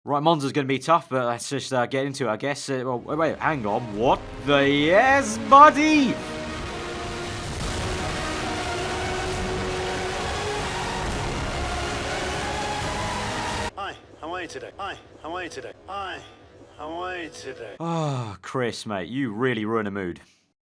Right, Monza's going to be tough, but let's just get into it, I guess. Well, wait, hang on. What the yes, buddy? Hi, how are you today? Hi, how are you today? Hi, how are you today? Oh, Chris, mate, you really ruin a mood.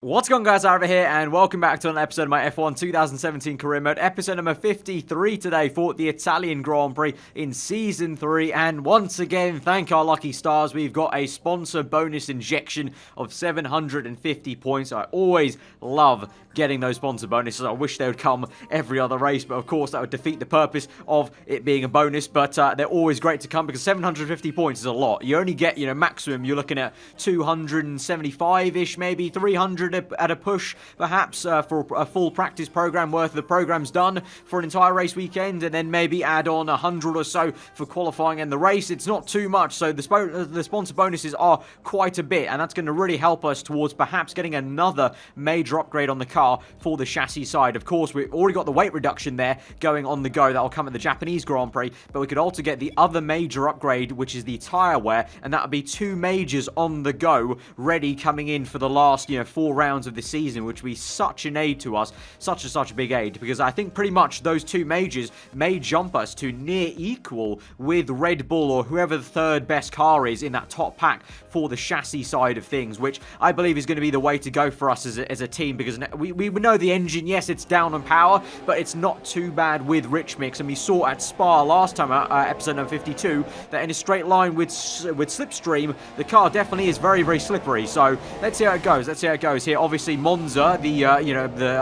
What's going on, guys? Aarava here, and welcome back to an episode of my F1 2017 career mode, episode number 53 today for the Italian Grand Prix in Season 3, and once again, thank our lucky stars, we've got a sponsor bonus injection of 750 points. I always love getting those sponsor bonuses. I wish they would come every other race, but of course that would defeat the purpose of it being a bonus, but they're always great to come because 750 points is a lot. You only get, maximum, you're looking at 275-ish, maybe 300 at a push, perhaps, for a full practice program worth of the programs done for an entire race weekend, and then maybe add on 100 or so for qualifying and the race. It's not too much, so the sponsor bonuses are quite a bit, and that's going to really help us towards perhaps getting another major upgrade on the car for the chassis side. Of course, we've already got the weight reduction there going on the go. That'll come at the Japanese Grand Prix, but we could also get the other major upgrade, which is the tyre wear, and that would be two majors on the go, ready coming in for the last, 4 rounds of the season, which would be such an aid to us, such a big aid, because I think pretty much those two majors may jump us to near equal with Red Bull or whoever the third best car is in that top pack for the chassis side of things, which I believe is going to be the way to go for us as a team, because we know the engine, yes, it's down on power, but it's not too bad with rich mix, and we saw at Spa last time, episode number 52, that in a straight line with slipstream, the car definitely is very slippery. So let's see how it goes here. Obviously Monza, the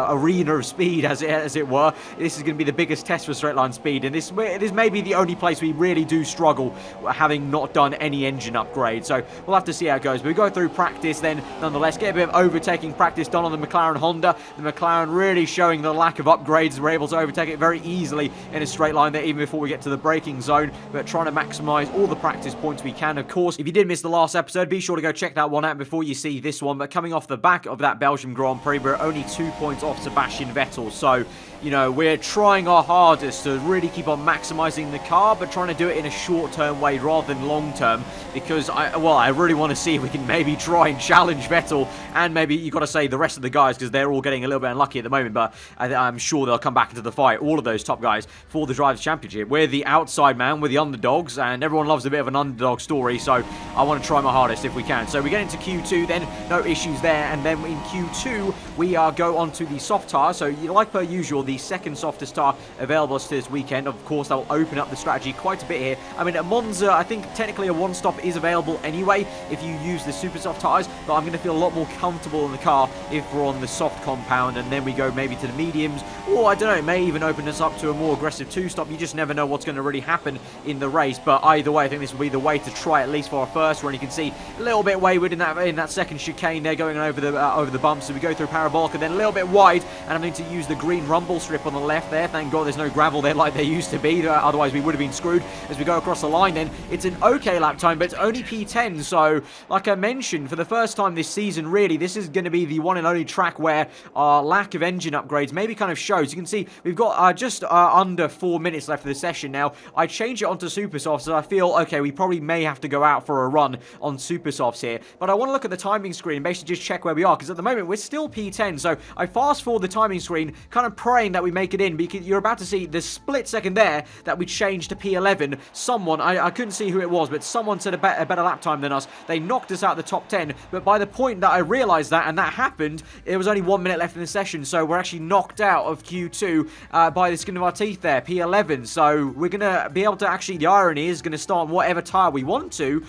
arena of speed, as it were, this is going to be the biggest test for straight line speed, and this may be the only place we really do struggle, having not done any engine upgrade. So we'll have to see how it goes, but we go through practice then nonetheless, get a bit of overtaking practice done on the McLaren Honda. The McLaren really showing the lack of upgrades. We're able to overtake it very easily in a straight line there, even before we get to the braking zone, but trying to maximize all the practice points we can. Of course, if you did miss the last episode, be sure to go check that one out before you see this one. But coming off the back of that Belgium Grand Prix, we're only 2 points off Sebastian Vettel, so we're trying our hardest to really keep on maximizing the car, but trying to do it in a short-term way rather than long-term, because I really want to see if we can maybe try and challenge Vettel, and maybe you got to say the rest of the guys, because they're all getting a little bit unlucky at the moment, but I'm sure they'll come back into the fight, all of those top guys, for the Drivers' Championship. We're the outside man, we're the underdogs, and everyone loves a bit of an underdog story, so I want to try my hardest if we can. So we get into Q2 then, no issues there, and then in Q2, we go on to the soft tire. So like per usual, the second softest tire available to this weekend. Of course, that will open up the strategy quite a bit here. I mean, at Monza, I think technically a one-stop is available anyway if you use the super soft tires, but I'm going to feel a lot more comfortable in the car if we're on the soft compound, and then we go maybe to the mediums, or I don't know, it may even open us up to a more aggressive two-stop. You just never know what's going to really happen in the race, but either way, I think this will be the way to try at least for our first run. You can see a little bit wayward in that second chicane there, going over the bumps. So we go through parabolic and then a little bit wide, and I'm going to use the green rumble strip on the left there. Thank God there's no gravel there like there used to be, otherwise we would have been screwed as we go across the line. Then it's an okay lap time, but it's only P10, so like I mentioned, for the first time this season, really, this is going to be the one and only track where our lack of engine upgrades maybe kind of shows. You can see we've got just under 4 minutes left of the session now. I change it onto super softs, so I feel, okay, we probably may have to go out for a run on super softs here, but I want to look at the timing screen and basically just check where we are, because at the moment we're still P10, so I fast forward the timing screen, kind of praying that we make it in, because you're about to see the split second there that we changed to P11. Someone, I couldn't see who it was, but someone said a better lap time than us. They knocked us out the top 10, but by the point that I realized that, and that happened, it was only 1 minute left in the session, so we're actually knocked out of Q2 by the skin of our teeth there, P11, so we're going to be able to actually, the irony is, going to start on whatever tire we want to,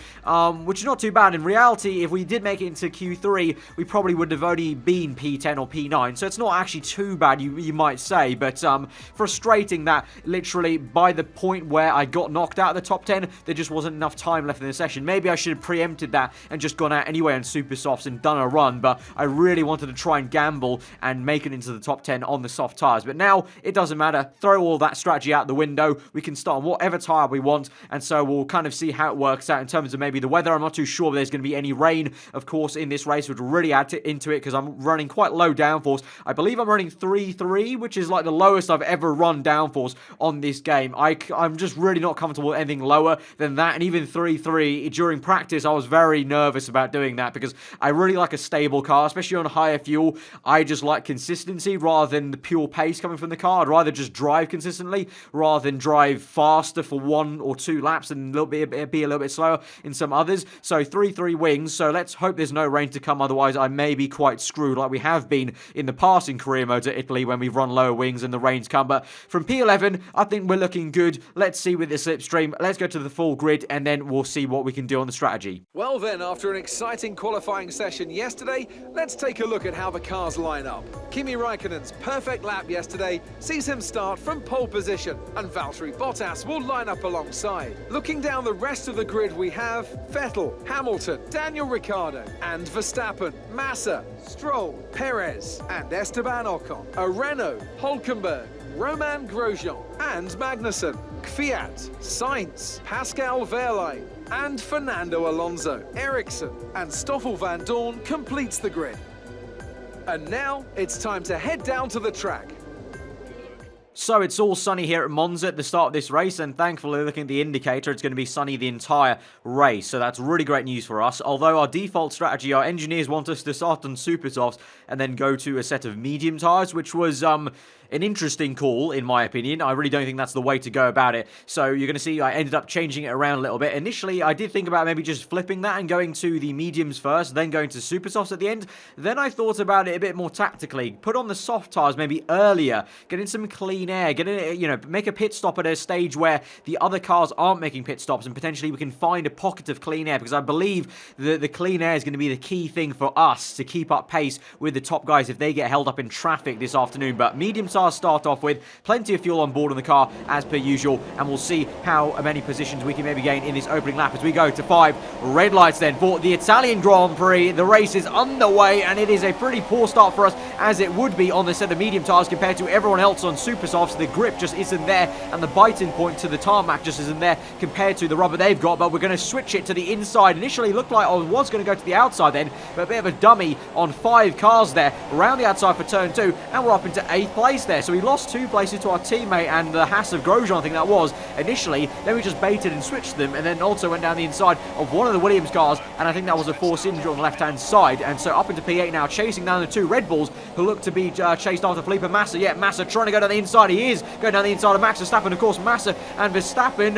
which is not too bad. In reality, if we did make it into Q3, we probably would have only been P10 or P9, so it's not actually too bad, you might say, but frustrating that literally by the point where I got knocked out of the top 10, there just wasn't enough time left in the session. Maybe I should have preempted that and just gone out anyway on super softs and done a run, but I really wanted to try and gamble and make it into the top 10 on the soft tires. But now it doesn't matter, throw all that strategy out the window, we can start on whatever tire we want, and so we'll kind of see how it works out in terms of maybe the weather. I'm not too sure if there's going to be any rain, of course, in this race, which will really add into it, because I'm running quite low downforce. I believe I'm running 3.3, which is like the lowest I've ever run downforce on this game. I'm just really not comfortable with anything lower than that, and even 3.3 during practice, I was very nervous about doing that because I really like a stable car, especially on higher fuel. I just like consistency rather than the pure pace coming from the car. I'd rather just drive consistently rather than drive faster for 1 or 2 laps and be a little bit slower in some others. So 3.3 wings, so let's hope there's no rain to come, otherwise I may be quite screwed like we have been in the past in career mode at Italy when we've run lower wings and the rain's come. But from P11, I think we're looking good. Let's see with the slipstream. Let's go to the full grid and then we'll see what we can do on the strategy. Well then, after an exciting qualifying session yesterday, let's take a look at how the cars line up. Kimi Raikkonen's perfect lap yesterday sees him start from pole position, and Valtteri Bottas will line up alongside. Looking down the rest of the grid, we have Vettel, Hamilton, Daniel Ricciardo, and Verstappen, Massa, Stroll, Perez, and Esteban Ocon, a Renault, Hülkenberg, Romain Grosjean, and Magnussen, Kvyat, Sainz, Pascal Wehrlein, and Fernando Alonso. Ericsson and Stoffel van Dorn completes the grid. And now it's time to head down to the track. So it's all sunny here at Monza at the start of this race, and thankfully, looking at the indicator, it's going to be sunny the entire race, so that's really great news for us. Although our default strategy, our engineers want us to start on super softs and then go to a set of medium tyres, which was an interesting call, in my opinion. I really don't think that's the way to go about it. So you're going to see I ended up changing it around a little bit. Initially, I did think about maybe just flipping that and going to the mediums first, then going to super softs at the end. Then I thought about it a bit more tactically. Put on the soft tyres maybe earlier, get in some clean air, get in, make a pit stop at a stage where the other cars aren't making pit stops, and potentially we can find a pocket of clean air, because I believe the clean air is going to be the key thing for us to keep up pace with the top guys if they get held up in traffic this afternoon. But medium tyres start off with plenty of fuel on board in the car as per usual, and we'll see how many positions we can maybe gain in this opening lap as we go to 5 red lights then for the Italian Grand Prix. The race is underway, and it is a pretty poor start for us, as it would be on the set of medium tyres compared to everyone else on super softs. The grip just isn't there, and the biting point to the tarmac just isn't there compared to the rubber they've got. But we're going to switch it to the inside. Initially looked like I was going to go to the outside then, but a bit of a dummy on 5 cars there around the outside for turn 2, and we're up into 8th place there. So we lost 2 places to our teammate and the Haas of Grosjean, I think that was initially. Then we just baited and switched them, and then also went down the inside of one of the Williams cars, and I think that was a force injury on the left hand side. And so up into P8 now, chasing down the 2 Red Bulls who look to be chased after Felipe Massa. Yeah, Massa trying to go down the inside. He is going down the inside of Max Verstappen. Of course, Massa and Verstappen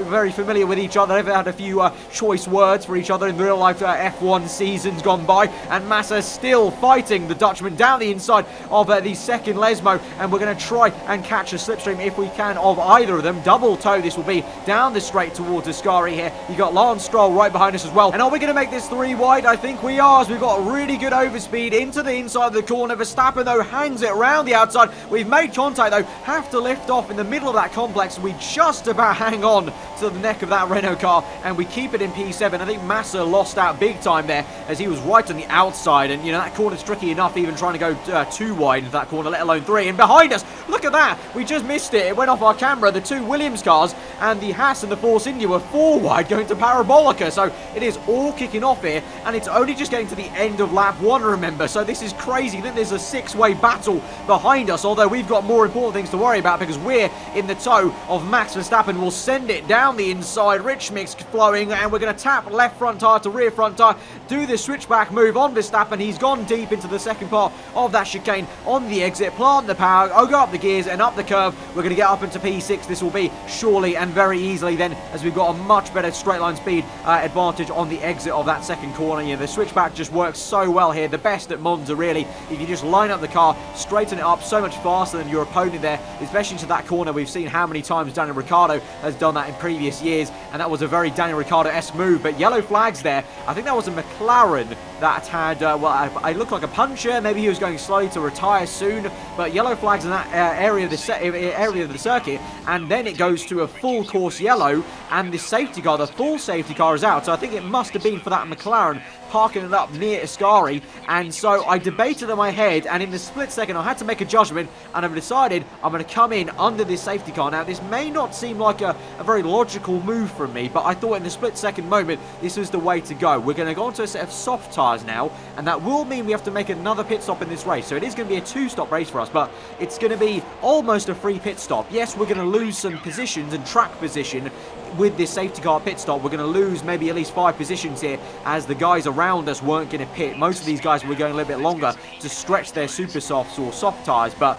very familiar with each other. They've had a few choice words for each other in real life F1 seasons gone by, and Massa still fighting the Dutchman down the inside of the second Lesmo, and we're going to try and catch a slipstream if we can of either of them. Double toe this will be down the straight towards Ascari here. You got Lance Stroll right behind us as well. And are we going to make this 3 wide? I think we are, as we've got a really good overspeed into the inside of the corner. Verstappen though hangs it around the outside. We've made contact though, have to lift off in the middle of that complex. We just about hang on to the neck of that Renault car, and we keep it in P7. I think Massa lost out big time there, as he was right on the outside, and that corner's tricky enough even trying to go 2 wide into that corner, let alone 3. And behind us, look at that, we just missed it. It went off our camera. The 2 Williams cars and the Haas and the Force India were 4 wide going to Parabolica. So it is all kicking off here, and it's only just getting to the end of lap 1, remember. So this is crazy. I think there's a 6-way battle behind us, although we've got more important things to worry about because we're in the tow of Max Verstappen. We'll send it down the inside. Rich mix flowing, and we're going to tap left front tyre to rear front tyre, do the switchback move on Verstappen. He's gone deep into the second part of that chicane on the exit. Plant the power, go up the gears and up the curve. We're going to get up into P6. This will be surely and very easily then, as we've got a much better straight line speed advantage on the exit of that second corner. The switchback just works so well here. The best at Monza, really. If you just line up the car, straighten it up so much faster than your opponent there, especially into that corner. We've seen how many times Daniel Ricciardo has done that in previous years, and that was a very Daniel Ricciardo-esque move. But yellow flags there. I think that was a McLaren that had, I looked like a puncher. Maybe he was going slowly to retire soon, but yellow flags in that area of the circuit, and then it goes to a full course yellow, and the safety car, the full safety car, is out. So I think it must have been for that McLaren parking it up near Ascari, and so I debated in my head, and in the split second I had to make a judgment, and I've decided I'm going to come in under this safety car. Now this may not seem like a very logical move from me, but I thought in the split second moment this was the way to go. We're going to go onto a set of soft tyres now, and that will mean we have to make another pit stop in this race, so it is going to be a 2-stop race for us. But it's going to be almost a free pit stop. Yes, we're going to lose some positions and track position with this safety car pit stop. We're going to lose maybe at least 5 positions here, as the guys around us weren't going to pit. Most of these guys were going a little bit longer to stretch their super softs or soft tyres, but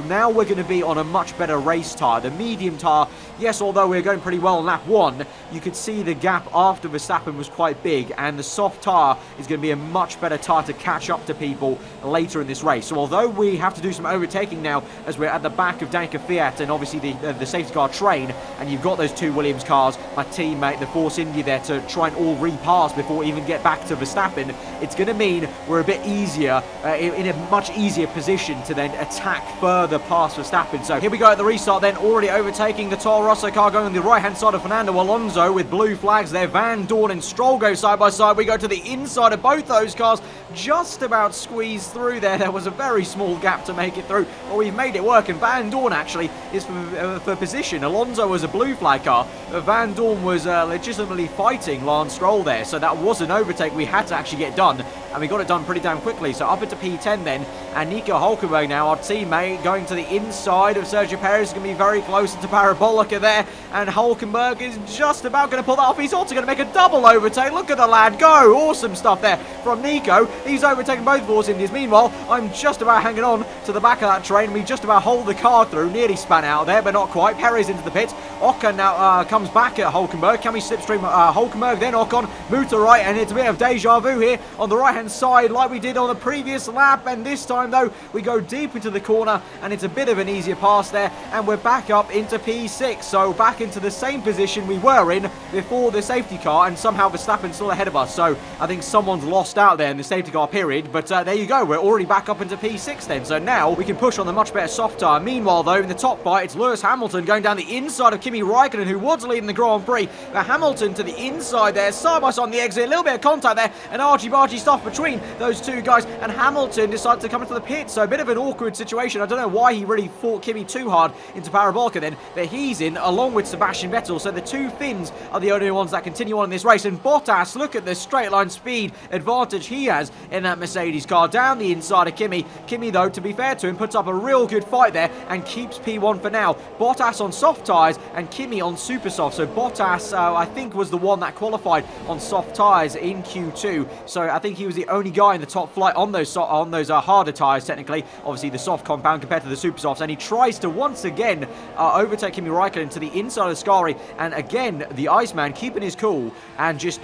now we're going to be on a much better race tyre. The medium tyre, yes, although we're going pretty well on lap 1, you could see the gap after Verstappen was quite big, and the soft tyre is going to be a much better tyre to catch up to people later in this race. So although we have to do some overtaking now, as we're at the back of Danke Fiat and obviously the safety car train, and you've got those 2 Williams cars, my teammate, the Force India there, to try and all repass before we even get back to Verstappen, it's going to mean we're a bit easier, in a much easier position to then attack further past Verstappen. So here we go at the restart then, already overtaking the Toro Rosso car, going on the right hand side of Fernando Alonso with blue flags there. Van Dorn and Stroll go side by side. We go to the inside of both those cars, just about squeezed through there. There was a very small gap to make it through, but we've made it work, and Van Dorn actually is for position. Alonso was a blue flag car, Van Dorn was legitimately fighting Lance Stroll there, so that was an overtake we had to actually get done, and we got it done pretty damn quickly. So up into P10 then, and Nico Hulkenberg now, our teammate, going to the inside of Sergio Perez, is going to be very close into Parabolica there, and Hulkenberg is just about going to pull that off. He's also going to make a double overtake. Look at the lad go. Awesome stuff there from Nico. He's overtaken both Force Indies. Meanwhile, I'm just about hanging on to the back of that train. We just about hold the car through. Nearly span out there, but not quite. Perez into the pits. Ocon now comes back at Hulkenberg. Can we slipstream Hulkenberg? Then Ocon move to right, and it's a bit of deja vu here on the right-hand side like we did on the previous lap, and this time though we go deep into the corner, and it's a bit of an easier pass there, and we're back up into P6, so back into the same position we were in before the safety car, and somehow Verstappen's still ahead of us. So I think someone's lost out there in the safety car period, but there you go, we're already back up into P6 then, so now we can push on the much better soft tyre. Meanwhile though, in the top fight, it's Lewis Hamilton going down the inside of Kimi Raikkonen, who was leading the Grand Prix, but Hamilton to the inside there, side by side on the exit, a little bit of contact there, and argy-bargy stuff between those two guys, and Hamilton decided to come into the pit, so a bit of an awkward situation. I don't know why he really fought Kimi too hard into Parabolica then, but he's in along with Sebastian Vettel, so the two Finns are the only ones that continue on in this race. And Bottas, look at the straight line speed advantage he has in that Mercedes car down the inside of Kimi. Kimi though, to be fair to him, puts up a real good fight there and keeps P1 for now. Bottas on soft tyres and Kimi on super soft, so Bottas I think was the one that qualified on soft tyres in Q2, so I think he was the only guy in the top flight on those harder tyres technically, obviously the soft compound compared to the super softs, and he tries to once again overtake Kimi Raikkonen to the inside of Scari, and again the Iceman keeping his cool and just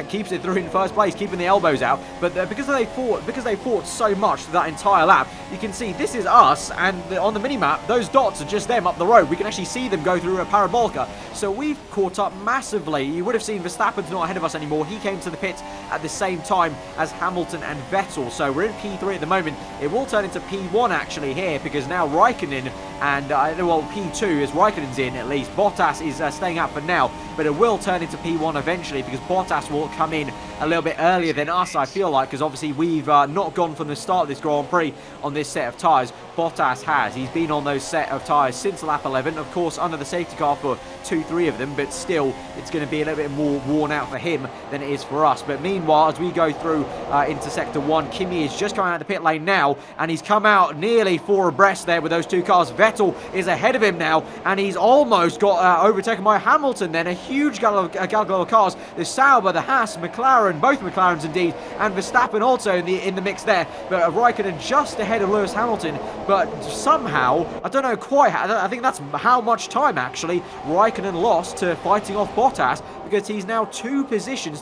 keeps it through in first place, keeping the elbows out. But because they fought so much that entire lap, you can see this is us, and on the mini-map those dots are just them up the road. We can actually see them go through a Parabolica, so we've caught up massively. You would have seen Verstappen's not ahead of us anymore. He came to the pits at the same time as Hamilton and Vettel, so we're in P3 at the moment. It will turn into P1 actually here, because now Raikkonen and well, P2 as Raikkonen's in, at least Bottas is staying out for now, but it will turn into P1 eventually, because Bottas will come in a little bit earlier than us, I feel like, because obviously we've not gone from the start of this Grand Prix on this set of tyres. Bottas has. He's been on those set of tyres since lap 11, of course under the safety car for 2-3 of them, but still it's going to be a little bit more worn out for him than it is for us. But meanwhile, as we go through into sector 1, Kimi is just coming out of the pit lane now, and he's come out nearly 4 abreast there with those two cars. Vettel is ahead of him now, and he's almost got overtaken by Hamilton then. A huge gaggle of cars. The Sauber, the Haas, McLaren, both McLarens indeed, and Verstappen also in the mix there, but Raikkonen just ahead of Lewis Hamilton. But somehow, I don't know quite how, I think that's how much time actually Raikkonen lost to fighting off Bottas, because he's now 3 positions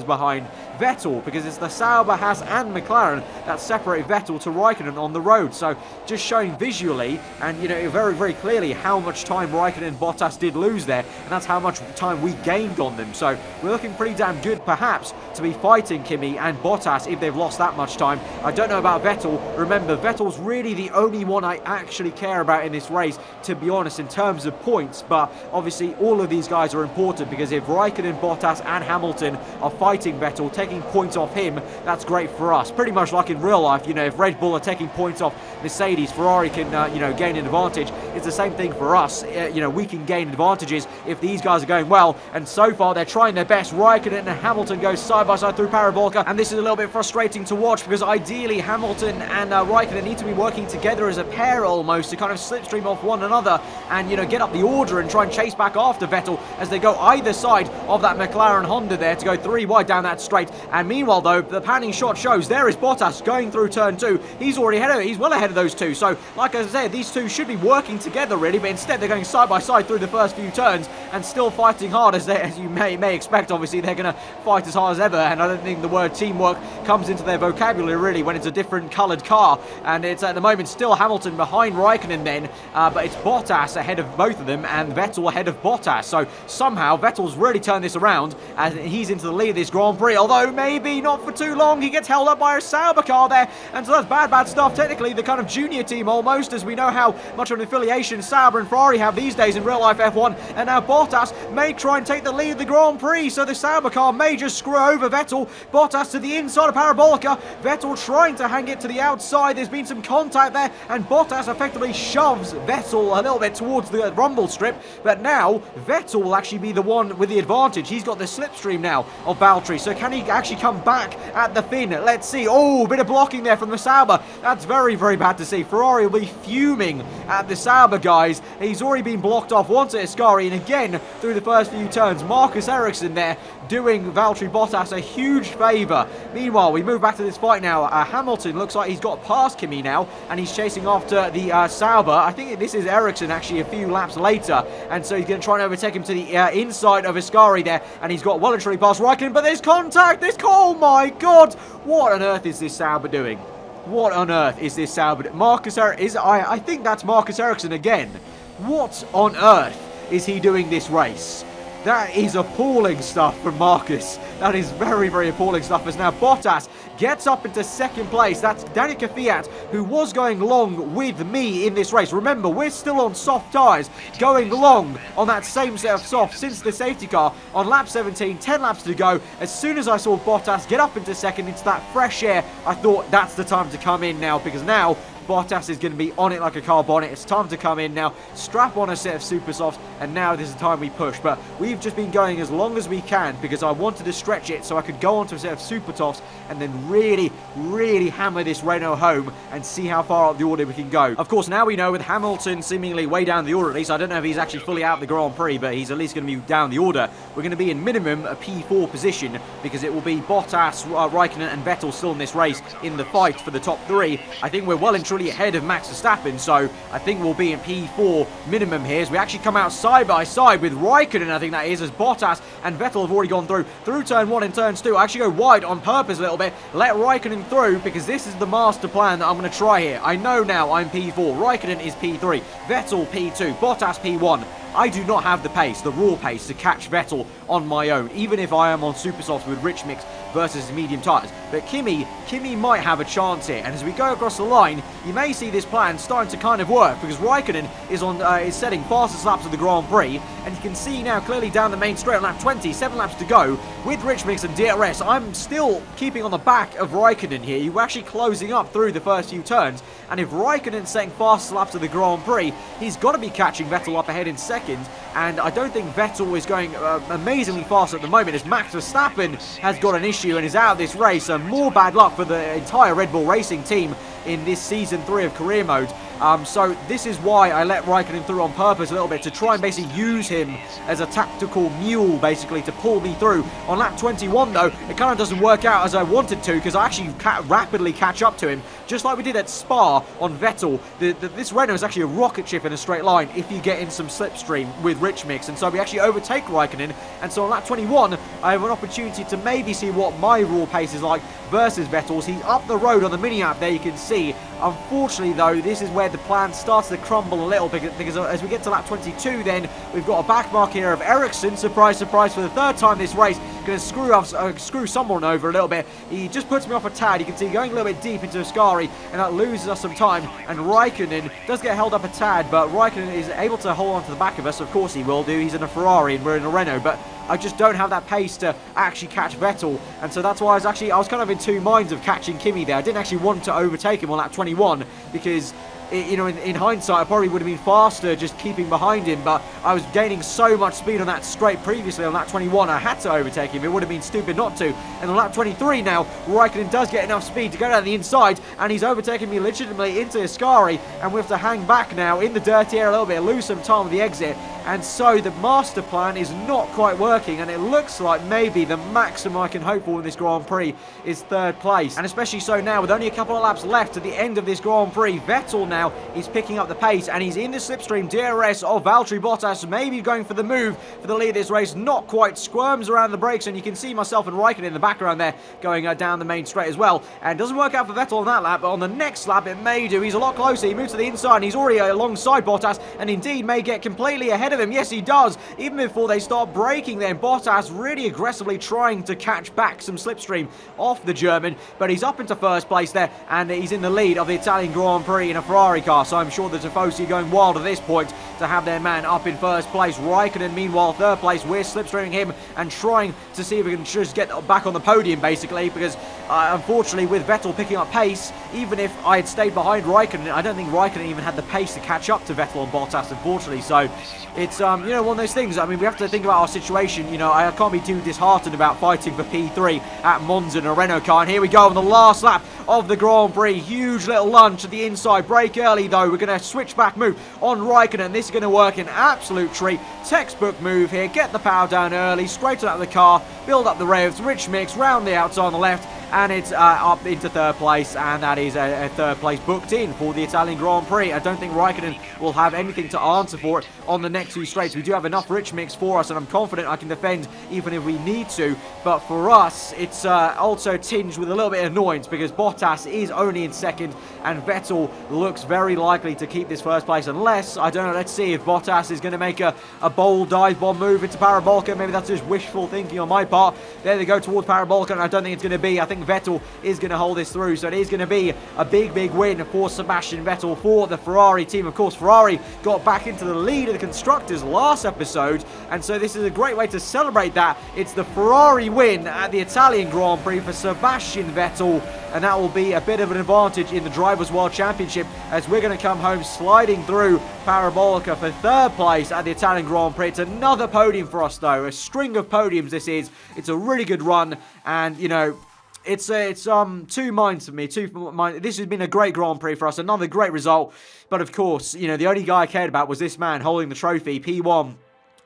behind Vettel, because it's the Sauber, Haas and McLaren that separate Vettel to Raikkonen on the road. So just showing visually and very, very clearly how much time Raikkonen and Bottas did lose there, and that's how much time we gained on them. So we're looking pretty damn good perhaps to be fighting Kimi and Bottas if they've lost that much time. I don't know about Vettel. Remember, Vettel's really the only one I actually care about in this race, to be honest, in terms of points, but obviously all of these guys are important, because if Raikkonen, Bottas and Hamilton are fighting Vettel, taking points off him, him, that's great for us. Pretty much like in real life, you know, if Red Bull are taking points off Mercedes, Ferrari can, you know, gain an advantage. It's the same thing for us. You know, we can gain advantages if these guys are going well, and so far they're trying their best. Raikkonen and Hamilton go side by side through Parabolica, and this is a little bit frustrating to watch because ideally Hamilton and Raikkonen need to be working together as a pair almost to kind of slipstream off one another and, you know, get up the order and try and chase back after Vettel as they go either side of that McLaren Honda there to go 3 wide down that straight. And meanwhile though, the panning shot shows there is Bottas going through turn 2. He's already ahead of it. He's well ahead of those two. So like I said, these two should be working together really, but instead they're going side by side through the first few turns and still fighting hard as you may expect. Obviously they're going to fight as hard as ever, and I don't think the word teamwork comes into their vocabulary really when it's a different coloured car. And it's at the moment still Hamilton behind Raikkonen then, but it's Bottas ahead of both of them and Vettel ahead of Bottas. So somehow Vettel's really turned this around and he's into the lead of this Grand Prix, although maybe not for too long. He gets held up by a Sauber car there, and so that's bad stuff. Technically the kind of junior team almost, as we know how much of an affiliation Sauber and Ferrari have these days in real life F1, and now Bottas may try and take the lead of the Grand Prix, so the Sauber car may just screw over Vettel. Bottas to the inside of Parabolica, Vettel trying to hang it to the outside. There's been some contact there and Bottas effectively shoves Vettel a little bit towards the rumble strip, but now Vettel will actually be the one with the advantage. He's got the slipstream now of Valtteri, so can he actually come back at the fin? Let's see. Oh, a bit of blocking there from the Sauber. That's very bad to see. Ferrari will be fuming at the Sauber guys. He's already been blocked off once at Ascari, and again through the first few turns. Marcus Ericsson there doing Valtteri Bottas a huge favour. Meanwhile, we move back to this fight now. Hamilton looks like he's got past Kimi now, and he's chasing after the Sauber. I think this is Ericsson actually a few laps later, and so he's going to try and overtake him to the inside of Ascari there, and he's got well and truly past Raikkonen, but there's contact! Oh my god! What on earth is this Sauber doing? What on earth is this Sauber? I think that's Marcus Ericsson again. What on earth is he doing this race? That is appalling stuff from Marcus. That is very appalling stuff, as now Bottas gets up into second place. That's Danica Fiat, who was going long with me in this race. Remember, we're still on soft tyres, going long on that same set of soft since the safety car on lap 17, 10 laps to go. As soon as I saw Bottas get up into second, into that fresh air, I thought that's the time to come in now, because now Bottas is going to be on it like a car bonnet. It's time to come in now, strap on a set of super softs, and now this is the time we push. But we've just been going as long as we can because I wanted to stretch it so I could go onto a set of super softs and then really hammer this Renault home and see how far up the order we can go. Of course, now we know with Hamilton seemingly way down the order, at least I don't know if he's actually fully out of the Grand Prix, but he's at least going to be down the order. We're going to be in minimum a P4 position because it will be Bottas, Raikkonen and Vettel still in this race in the fight for the top 3. I think we're well and truly ahead of Max Verstappen, so I think we'll be in P4 minimum here as we actually come out side by side with Raikkonen, I think that is, as Bottas and Vettel have already gone through turn 1 and turns 2. I actually go wide on purpose a little bit, let Raikkonen through because this is the master plan that I'm going to try here. I know now I'm P4, Raikkonen is P3, Vettel P2, Bottas P1. I do not have the pace, the raw pace, to catch Vettel on my own, even if I am on super softs with rich mix versus medium tyres. But Kimi might have a chance here, and as we go across the line, you may see this plan starting to kind of work because Raikkonen is setting fastest laps of the Grand Prix, and you can see now clearly down the main straight on lap 20, 7 laps to go with rich mix and DRS. I'm still keeping on the back of Raikkonen here. You're actually closing up through the first few turns, and if Raikkonen's setting fastest laps of the Grand Prix, he's got to be catching Vettel up ahead in second. And I don't think Vettel is going amazingly fast at the moment, as Max Verstappen has got an issue and is out of this race. And more bad luck for the entire Red Bull Racing team in this Season 3 of Career Mode. So this is why I let Raikkonen through on purpose a little bit, to try and basically use him as a tactical mule, basically, to pull me through. On lap 21, though, it kind of doesn't work out as I wanted to, because I actually rapidly catch up to him, just like we did at Spa on Vettel. This Renault is actually a rocket ship in a straight line if you get in some slipstream with rich mix, and so we actually overtake Raikkonen. And so on lap 21, I have an opportunity to maybe see what my raw pace is like versus Vettel's. He's up the road on the mini-app there, you can see. Unfortunately, though, this is where the plan starts to crumble a little, because as we get to lap 22, then we've got a back mark here of Ericsson, surprise for the third time this race, going to screw someone over a little bit. He just puts me off a tad. You can see going a little bit deep into Ascari, and that loses us some time. And Raikkonen does get held up a tad, but Raikkonen is able to hold on to the back of us. Of course he will do. He's in a Ferrari and we're in a Renault, but I just don't have that pace to actually catch Vettel, and so that's why I was kind of in two minds of catching Kimi there. I didn't actually want to overtake him on lap 21 because in hindsight, I probably would have been faster just keeping behind him, but I was gaining so much speed on that straight previously on lap 21, I had to overtake him. It would have been stupid not to. And on lap 23 now, Raikkonen does get enough speed to go down the inside, and he's overtaking me legitimately into Ascari, and we have to hang back now in the dirty air a little bit, lose some time with the exit. And so the master plan is not quite working, and it looks like maybe the maximum I can hope for in this Grand Prix is third place. And especially so now, with only a couple of laps left at the end of this Grand Prix, Vettel now is picking up the pace, and he's in the slipstream DRS of Valtteri Bottas, maybe going for the move for the lead of this race. Not quite, squirms around the brakes, and you can see myself and Raikkonen in the background there going down the main straight as well. And doesn't work out for Vettel on that lap, but on the next lap it may do. He's a lot closer. He moves to the inside, and he's already alongside Bottas, and indeed may get completely ahead of him. Yes, he does. Even before they start braking then, Bottas really aggressively trying to catch back some slipstream off the German, but he's up into first place there, and he's in the lead of the Italian Grand Prix in a Ferrari car, so I'm sure the Tifosi are going wild at this point to have their man up in first place. Raikkonen, meanwhile, third place. We're slipstreaming him and trying to see if we can just get back on the podium, basically, because unfortunately, with Vettel picking up pace, even if I had stayed behind Raikkonen, I don't think Raikkonen even had the pace to catch up to Vettel and Bottas, unfortunately, so it's, you know, one of those things. I mean, we have to think about our situation. You know, I can't be too disheartened about fighting for P3 at Monza in a Renault car. And here we go on the last lap of the Grand Prix. Huge little lunge at the inside. Brake early, though. We're going to switch back move on Raikkonen. This is going to work an absolute treat. Textbook move here. Get the power down early. Straighten out the car. Build up the revs. Rich mix round the outside on the left. And it's up into third place, and that is a third place booked in for the Italian Grand Prix. I don't think Raikkonen will have anything to answer for it on the next few straights. We do have enough rich mix for us, and I'm confident I can defend even if we need to. But for us, it's also tinged with a little bit of annoyance because Bottas is only in second, and Vettel looks very likely to keep this first place unless, I don't know, let's see if Bottas is going to make a bold dive bomb move into Parabolica. Maybe that's just wishful thinking on my part. There they go towards Parabolica, and I don't think it's going to be. I think Vettel is going to hold this through, so it is going to be a big win for Sebastian Vettel for the Ferrari team. Of course, Ferrari got back into the lead of the constructors last episode, and so this is a great way to celebrate that. It's the Ferrari win at the Italian Grand Prix for Sebastian Vettel, and that will be a bit of an advantage in the Drivers' World Championship as we're going to come home sliding through Parabolica for third place at the Italian Grand Prix. It's another podium for us, though. A string of podiums this is. It's a really good run, and, you know, it's two minds for me. This has been a great Grand Prix for us. Another great result. But, of course, you know, the only guy I cared about was this man holding the trophy, P1.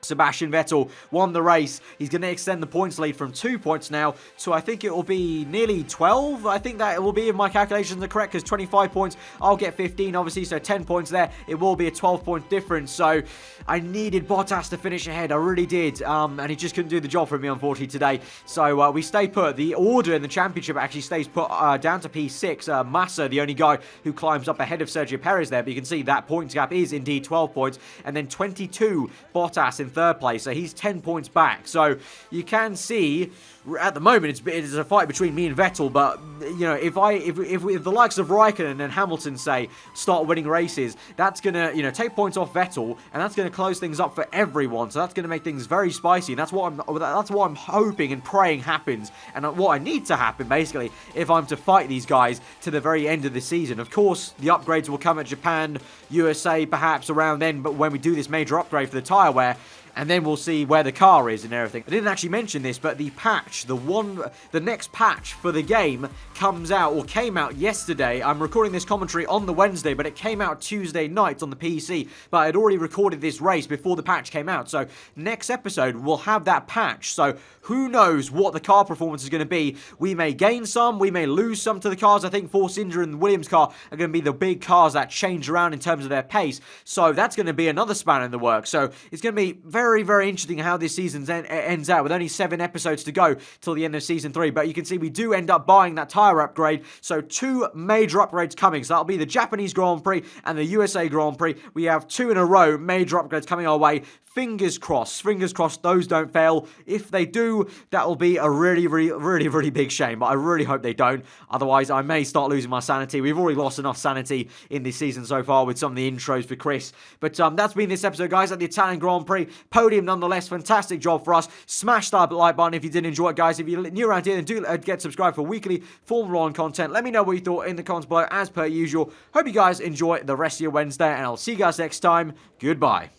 Sebastian Vettel won the race. He's going to extend the points lead from 2 points now to, I think it will be nearly 12. I think that it will be, if my calculations are correct, because 25 points, I'll get 15, obviously, so 10 points there. It will be a 12-point difference, so I needed Bottas to finish ahead. I really did, and he just couldn't do the job for me, unfortunately, today. So we stay put. The order in the championship actually stays put down to P6. Massa, the only guy who climbs up ahead of Sergio Perez there, but you can see that points gap is indeed 12 points, and then 22 Bottas in third place, so he's 10 points back. So you can see at the moment it's a fight between me and Vettel, but you know, if the likes of Raikkonen and Hamilton say start winning races, that's gonna, you know, take points off Vettel, and that's gonna close things up for everyone. So that's gonna make things very spicy, and that's what I'm hoping and praying happens, and what I need to happen basically if I'm to fight these guys to the very end of the season. Of course, the upgrades will come at Japan, USA, perhaps around then, but when we do this major upgrade for the tyre wear, and then we'll see where the car is and everything. I didn't actually mention this, but the patch, the next patch for the game comes out, or came out yesterday. I'm recording this commentary on the Wednesday, but it came out Tuesday night on the PC, but I'd already recorded this race before the patch came out. So next episode, we'll have that patch. So who knows what the car performance is going to be. We may gain some, we may lose some to the cars. I think Force India and the Williams car are going to be the big cars that change around in terms of their pace. So that's going to be another spanner in the works. So it's going to be very very, very interesting how this season ends out, with only 7 episodes to go till the end of Season 3. But you can see we do end up buying that tyre upgrade, so 2 major upgrades coming. So that'll be the Japanese Grand Prix and the USA Grand Prix. We have 2 in a row, major upgrades coming our way. Fingers crossed those don't fail. If they do, that will be a really big shame, but I really hope they don't. Otherwise, I may start losing my sanity. We've already lost enough sanity in this season so far with some of the intros for Chris. But that's been this episode, guys, at the Italian Grand Prix. Podium, nonetheless, fantastic job for us. Smash that like button if you did enjoy it, guys. If you're new around here, then do get subscribed for weekly Formula 1 content. Let me know what you thought in the comments below, as per usual. Hope you guys enjoy the rest of your Wednesday, and I'll see you guys next time. Goodbye.